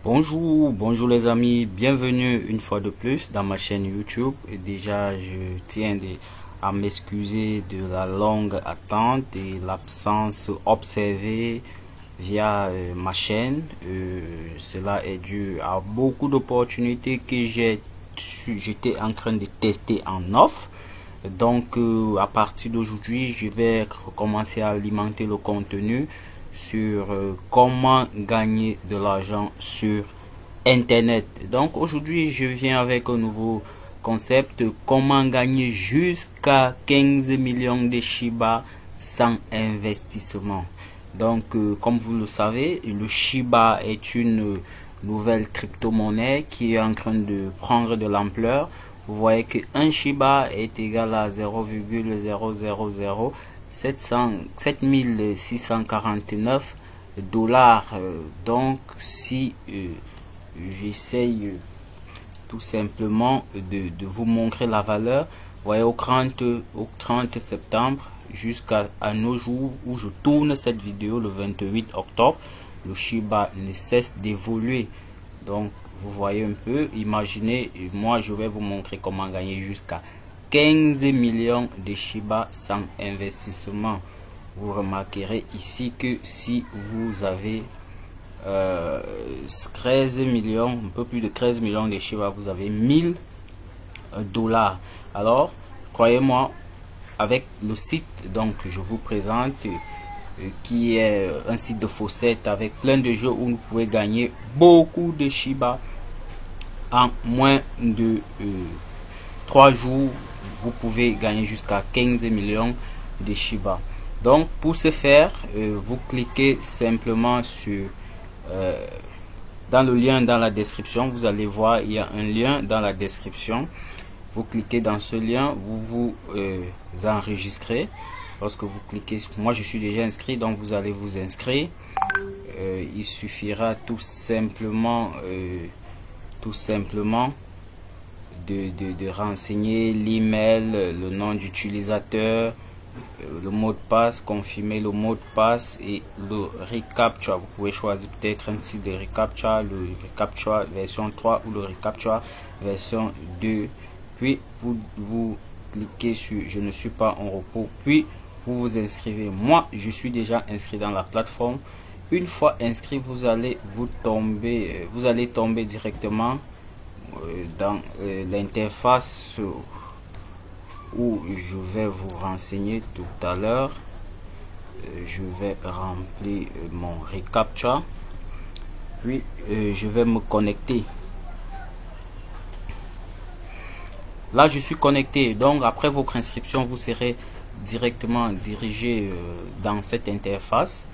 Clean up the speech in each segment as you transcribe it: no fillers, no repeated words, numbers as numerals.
Bonjour les amis, bienvenue une fois de plus dans ma chaîne YouTube. Et déjà, je tiens à m'excuser de la longue attente et l'absence observée via ma chaîne. Cela est dû à beaucoup d'opportunités que j'étais en train de tester en off. Donc à partir d'aujourd'hui, je vais commencer à alimenter le contenu sur comment gagner de l'argent sur internet. Donc aujourd'hui je viens avec un nouveau concept: comment gagner jusqu'à 15 millions de Shiba sans investissement. Donc comme vous le savez, le Shiba est une nouvelle crypto-monnaie qui est en train de prendre de l'ampleur. Vous voyez que un Shiba est égal à 0,0007649 dollars. Donc si j'essaye tout simplement de vous montrer la valeur, vous voyez, au 30 septembre jusqu'à nos jours où je tourne cette vidéo, le 28 octobre, le Shiba ne cesse d'évoluer. Donc vous voyez un peu, imaginez, moi je vais vous montrer comment gagner jusqu'à 15 millions de Shiba sans investissement. Vous remarquerez ici que si vous avez 13 millions, un peu plus de 13 millions de Shiba, vous avez 1000 dollars. Alors croyez-moi, avec le site donc je vous présente, qui est un site de faussette avec plein de jeux où vous pouvez gagner beaucoup de Shiba en moins de 3 jours. Vous pouvez gagner jusqu'à 15 millions de Shiba. Donc pour ce faire, vous cliquez simplement sur dans le lien dans la description. Vous allez voir, il y a un lien dans la description. Vous cliquez dans ce lien, vous enregistrez. Lorsque vous cliquez, moi je suis déjà inscrit, donc vous allez vous inscrire. Il suffira tout simplement de renseigner l'email, le nom d'utilisateur, le mot de passe, confirmer le mot de passe et le reCAPTCHA. Vous pouvez choisir peut-être un site de reCAPTCHA, le reCAPTCHA version 3 ou le reCAPTCHA version 2. Puis vous cliquez sur je ne suis pas en repos, puis vous vous inscrivez. Moi je suis déjà inscrit dans la plateforme. Une fois inscrit, vous allez tomber directement dans l'interface où je vais vous renseigner tout à l'heure. Je vais remplir mon reCAPTCHA, puis je vais me connecter. Là je suis connecté, donc après votre inscription vous serez directement dirigé dans cette interface.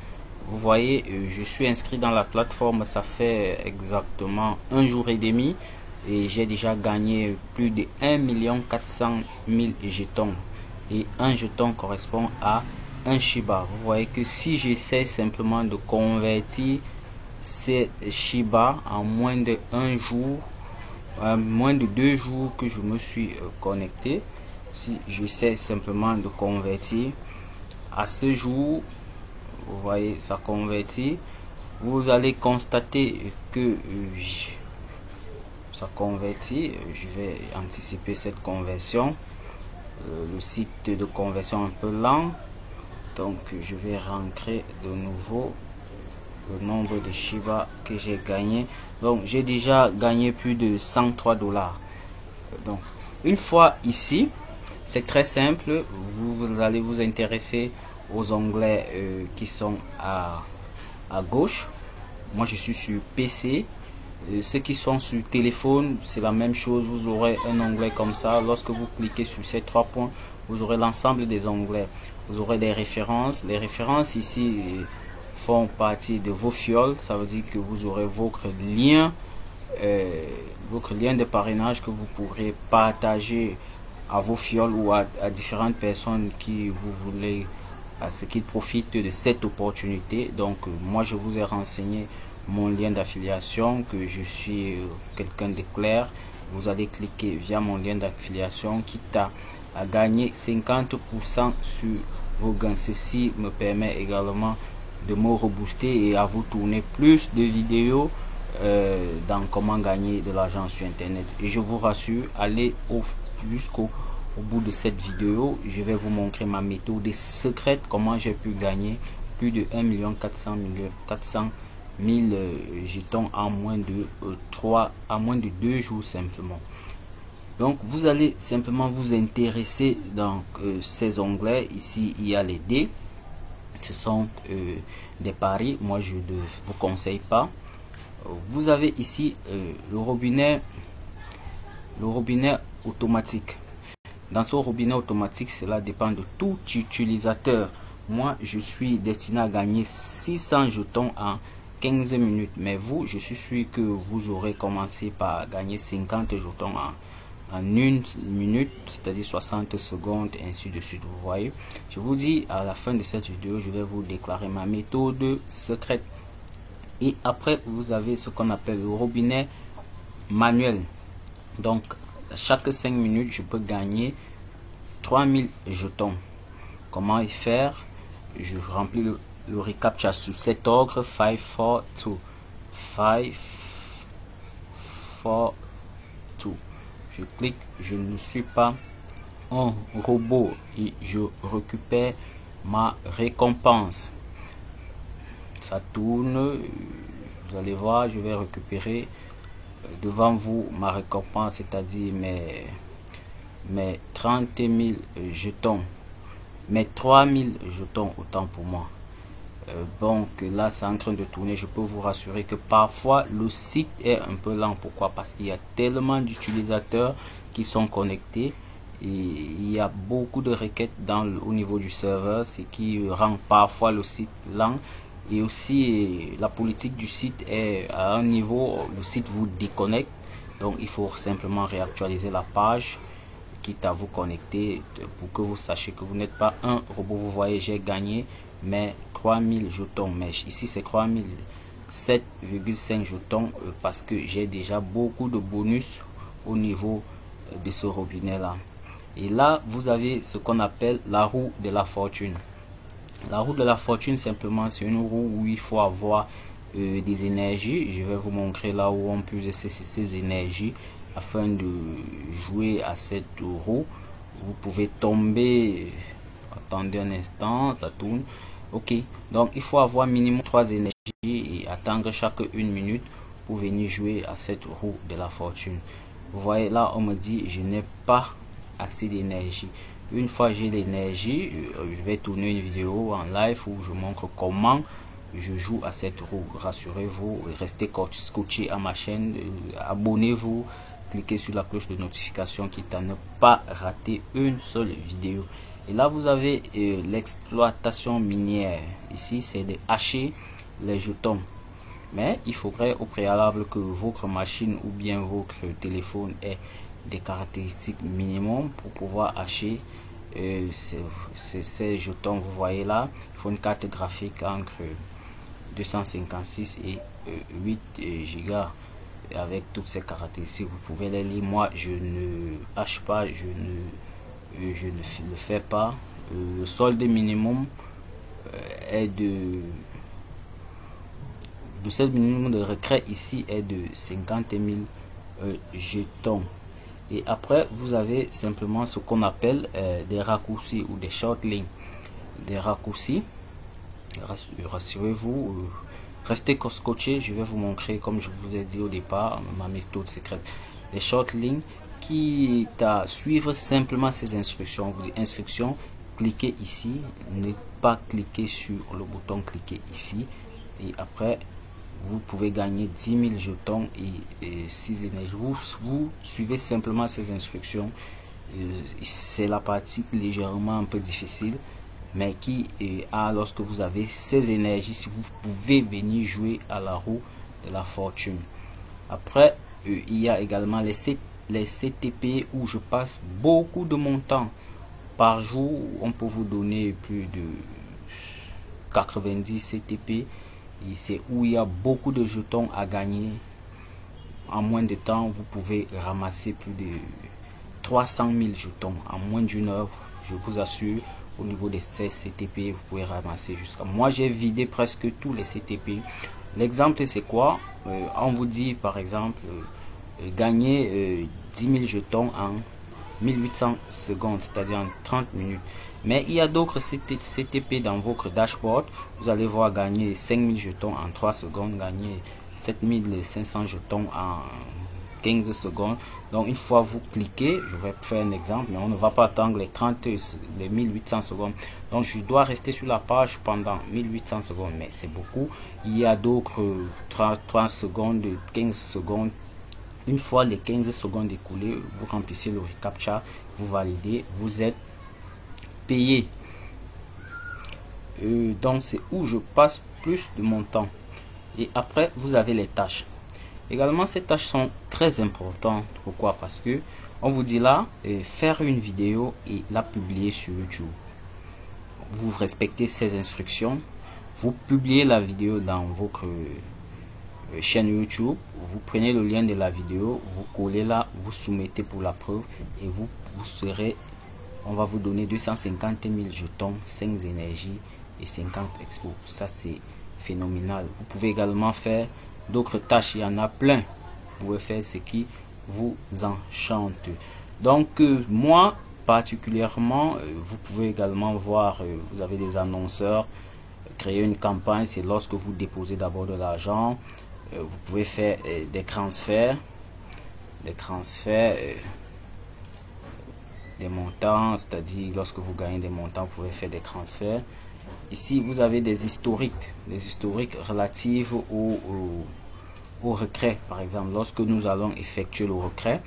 Vous voyez, je suis inscrit dans la plateforme, ça fait exactement un jour et demi et j'ai déjà gagné plus de 1 400 000 jetons, et un jeton correspond à un Shiba. Vous voyez que si j'essaie simplement de convertir ces Shiba en moins de un jour, moins de 2 jours que je me suis connecté, si j'essaie simplement de convertir à ce jour, vous voyez ça convertit, vous allez constater que ça convertit. Je vais anticiper cette conversion. Le site de conversion un peu lent, donc je vais rentrer de nouveau le nombre de Shiba que j'ai gagné. Donc j'ai déjà gagné plus de 103 dollars. Donc une fois ici, c'est très simple. Vous allez vous intéresser aux onglets qui sont à gauche. Moi je suis sur PC. Ceux qui sont sur téléphone, c'est la même chose. Vous aurez un onglet comme ça. Lorsque vous cliquez sur ces 3 points, vous aurez l'ensemble des onglets. Vous aurez des références. Les références ici font partie de vos fioles. Ça veut dire que vous aurez votre lien de parrainage que vous pourrez partager à vos fioles ou à différentes personnes qui vous voulez, à ce qu'ils profitent de cette opportunité. Donc moi je vous ai renseigné mon lien d'affiliation, que je suis quelqu'un de clair. Vous allez cliquer via mon lien d'affiliation, quitte à gagner 50% sur vos gains. Ceci me permet également de me rebooster et à vous tourner plus de vidéos dans comment gagner de l'argent sur internet. Et je vous rassure, allez jusqu'au bout de cette vidéo. Je vais vous montrer ma méthode secrète, comment j'ai pu gagner plus de 1 400 000 jetons en moins de 2 jours simplement. Donc vous allez simplement vous intéresser dans ces onglets. Ici il y a les dés, ce sont des paris, moi je ne vous conseille pas. Vous avez ici le robinet automatique. Dans ce robinet automatique, cela dépend de tout utilisateur. Moi je suis destiné à gagner 600 jetons en 15 minutes, mais vous, je suis sûr que vous aurez commencé par gagner 50 jetons en 1 minute, c'est-à-dire 60 secondes, ainsi de suite. Vous voyez, je vous dis à la fin de cette vidéo, je vais vous déclarer ma méthode secrète. Et après, vous avez ce qu'on appelle le robinet manuel. Donc chaque 5 minutes, je peux gagner 3000 jetons. Comment faire? Je remplis le reCAPTCHA sous cet ordre: 5 4 2 5 4 2. Je clique, je ne suis pas un robot et je récupère ma récompense. Ça tourne, vous allez voir, je vais récupérer devant vous ma récompense, c'est-à-dire mes 30 000 jetons, mes 3000 jetons, autant pour moi. Donc là c'est en train de tourner. Je peux vous rassurer que parfois le site est un peu lent. Pourquoi? Parce qu'il y a tellement d'utilisateurs qui sont connectés et il y a beaucoup de requêtes au niveau du serveur, ce qui rend parfois le site lent. Et aussi la politique du site est à un niveau, le site vous déconnecte, donc il faut simplement réactualiser la page, quitte à vous connecter, pour que vous sachiez que vous n'êtes pas un robot. Vous voyez, j'ai gagné mes 3000 jetons, mais ici c'est 3007,5 jetons parce que j'ai déjà beaucoup de bonus au niveau de ce robinet là. Et là vous avez ce qu'on appelle la roue de la fortune. La roue de la fortune, simplement, c'est une roue où il faut avoir des énergies. Je vais vous montrer là où on peut ces énergies afin de jouer à cette roue. Vous pouvez tomber. Attendez un instant, ça tourne. Ok, donc il faut avoir minimum 3 énergies et attendre chaque 1 minute pour venir jouer à cette roue de la fortune. Vous voyez là, on me dit je n'ai pas assez d'énergie. Une fois j'ai l'énergie, je vais tourner une vidéo en live où je montre comment je joue à cette roue. Rassurez-vous, restez scotché à ma chaîne, abonnez-vous, cliquez sur la cloche de notification quitte à ne pas rater une seule vidéo. Et là vous avez l'exploitation minière. Ici c'est de hacher les jetons, mais il faudrait au préalable que votre machine ou bien votre téléphone ait des caractéristiques minimum pour pouvoir hacher ces jetons. Vous voyez là, il faut une carte graphique entre 256 et 8 Go avec toutes ces caractéristiques. Vous pouvez les lire. Moi je ne hache pas, je ne le fais pas. Le solde minimum est le solde minimum de retrait ici est de 50 000 jetons. Et après vous avez simplement ce qu'on appelle des raccourcis ou des short links. Des raccourcis, rassurez-vous, restez scotché. Je vais vous montrer, comme je vous ai dit au départ, ma méthode secrète. Les short links qui à suivre simplement ces instructions. Vous dites instructions, cliquez ici, ne pas cliquer sur le bouton, cliquez ici et après vous pouvez gagner 10 000 jetons et 6 énergies. Vous suivez simplement ces instructions. C'est la partie légèrement un peu difficile, mais qui lorsque vous avez ces énergies, si vous pouvez venir jouer à la roue de la fortune. Après il y a également les CTP où je passe beaucoup de mon temps par jour. On peut vous donner plus de 90 CTP. C'est où il y a beaucoup de jetons à gagner. En moins de temps, vous pouvez ramasser plus de 300 000 jetons en moins d'une heure. Je vous assure, au niveau des 16 CTP, vous pouvez ramasser jusqu'à... Moi, j'ai vidé presque tous les CTP L'exemple c'est quoi? On vous dit par exemple gagner 10 000 jetons en 1800 secondes, c'est-à-dire en 30 minutes. Mais il y a d'autres CTP dans votre dashboard. Vous allez voir gagner 5000 jetons en 3 secondes, gagner 7500 jetons en 15 secondes. Donc une fois vous cliquez, je vais faire un exemple, mais on ne va pas attendre les 1800 secondes. Donc je dois rester sur la page pendant 1800 secondes, mais c'est beaucoup. Il y a d'autres 3 secondes, 15 secondes. Une fois les 15 secondes écoulées, vous remplissez le reCAPTCHA, vous validez, vous êtes payé. Donc c'est où je passe plus de mon temps. Et après vous avez les tâches. Également ces tâches sont très importantes. Pourquoi? Parce que on vous dit là faire une vidéo et la publier sur YouTube. Vous respectez ces instructions, vous publiez la vidéo dans votre chaîne YouTube, vous prenez le lien de la vidéo, vous collez là, vous soumettez pour la preuve et vous serez, on va vous donner 250 000 jetons, 5 énergies et 50 expos. Ça c'est phénoménal. Vous pouvez également faire d'autres tâches, il y en a plein. Vous pouvez faire ce qui vous enchante. Donc moi particulièrement, vous pouvez également voir, vous avez des annonceurs, créer une campagne, c'est lorsque vous déposez d'abord de l'argent. Vous pouvez faire des transferts, des montants, c'est-à-dire lorsque vous gagnez des montants, vous pouvez faire des transferts. Ici, vous avez des historiques relatifs au retrait. Par exemple, lorsque nous allons effectuer le retrait,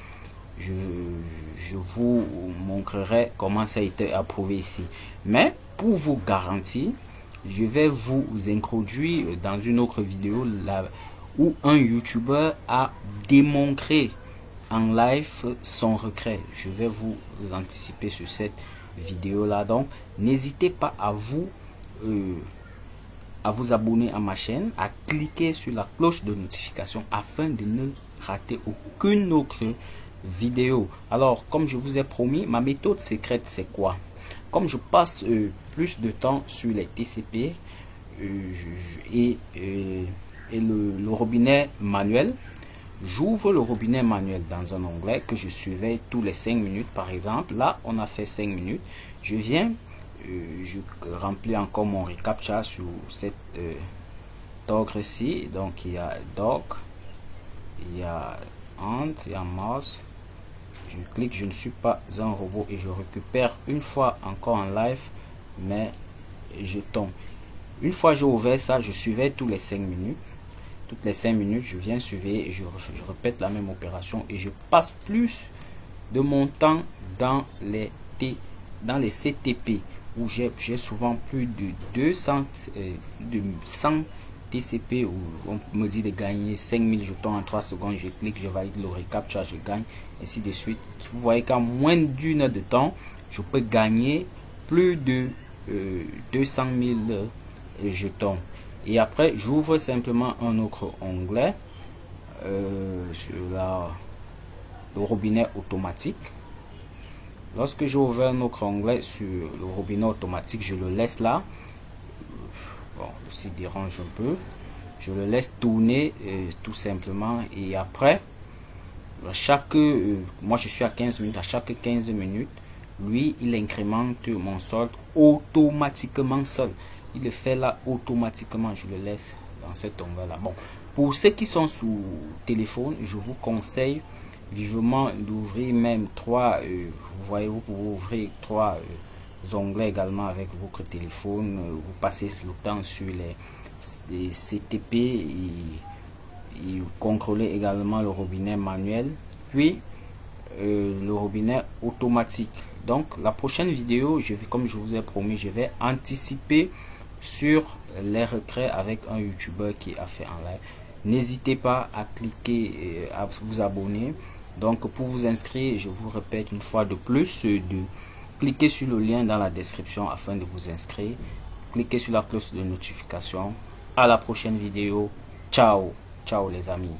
je vous montrerai comment ça a été approuvé ici. Mais pour vous garantir, je vais vous introduire dans une autre vidéo où un YouTuber a démontré en live son retrait. Je vais vous anticiper sur cette vidéo là. Donc n'hésitez pas à vous abonner à ma chaîne, à cliquer sur la cloche de notification afin de ne rater aucune autre vidéo. Alors comme je vous ai promis, ma méthode secrète c'est quoi? Comme je passe plus de temps sur les TCP et le robinet manuel, j'ouvre le robinet manuel dans un onglet que je surveille tous les 5 minutes. Par exemple, là on a fait 5 minutes, je viens, je remplis encore mon reCAPTCHA sur cette doc ici. Donc il y a doc, il y a ant, il y a mouse. Je clique, je ne suis pas un robot et je récupère une fois encore en live mes jetons. Une fois j'ai ouvert ça, je surveille tous les 5 minutes. Toutes les 5 minutes, je viens surveiller et je répète la même opération et je passe plus de mon temps dans les CTP où j'ai souvent plus de 200 de 100 TCP où on me dit de gagner 5000 jetons en 3 secondes. Je clique, je valide le reCAPTCHA, je gagne, ainsi de suite. Vous voyez qu'en moins d'une heure de temps, je peux gagner plus de 200 000 jetons. Et après, j'ouvre simplement un autre onglet sur le robinet automatique. Lorsque j'ouvre un autre onglet sur le robinet automatique, je le laisse là. Bon, aussi dérange un peu. Je le laisse tourner tout simplement. Et après, moi je suis à 15 minutes. À chaque 15 minutes, lui, il incrémente mon solde automatiquement seul. Il le fait là automatiquement. Je le laisse dans cet onglet là. Bon, pour ceux qui sont sous téléphone, je vous conseille vivement d'ouvrir même 3 vous voyez, vous pouvez ouvrir 3 onglets également avec votre téléphone. Vous passez le temps sur les CTP et vous contrôlez également le robinet manuel, puis le robinet automatique. Donc la prochaine vidéo, comme je vous ai promis, je vais anticiper sur les retraits avec un YouTuber qui a fait en live. N'hésitez pas à cliquer à vous abonner. Donc pour vous inscrire, je vous répète une fois de plus, cliquez sur le lien dans la description afin de vous inscrire. Cliquez sur la cloche de notification. À la prochaine vidéo. Ciao, ciao les amis.